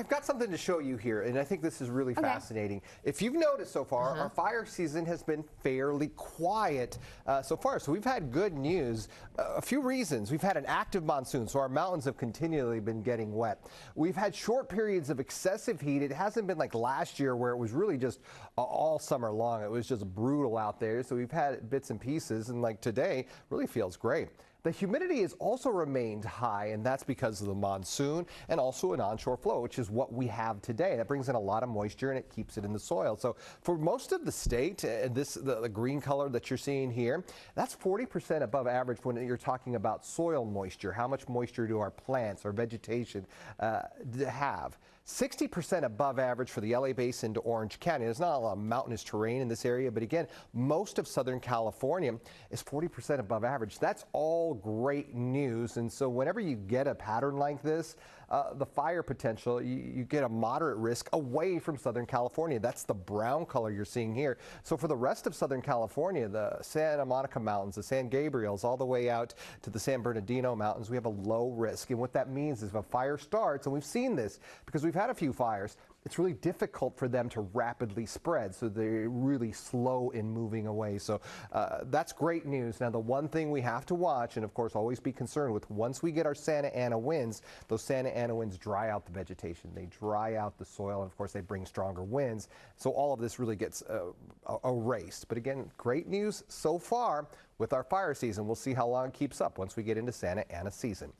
I've got something to show you here, and I think this is really fascinating. If you've noticed so far, our fire season has been fairly quiet so far. So we've had good news. A few reasons. We've had an active monsoon, so our mountains have continually been getting wet. We've had short periods of excessive heat. It hasn't been like last year where it was really just all summer long. It was just brutal out there. So we've had bits and pieces, and like today really feels great. The humidity has also remained high, and that's because of the monsoon and also an onshore flow, which is what we have today. That brings in a lot of moisture and it keeps it in the soil. So for most of the state, the green color that you're seeing here, that's 40% above average when you're talking about soil moisture. How much moisture do our plants or vegetation have? 60% above average for the LA Basin to Orange County. There's not a lot of mountainous terrain in this area, but again, most of Southern California is 40% above average. That's all great news. And so whenever you get a pattern like this, the fire potential, you get a moderate risk away from Southern California. That's the brown color you're seeing here. So for the rest of Southern California, the Santa Monica Mountains, the San Gabriels, all the way out to the San Bernardino Mountains, we have a low risk. And what that means is if a fire starts, and we've seen this because we've had a few fires, it's really difficult for them to rapidly spread, so they're really slow in moving away. So that's great news. Now, the one thing we have to watch, and of course always be concerned with, once we get our Santa Ana winds, those Santa Ana winds dry out the vegetation, they dry out the soil, and of course they bring stronger winds. So all of this really gets erased. But again, great news so far with our fire season. We'll see how long it keeps up once we get into Santa Ana season.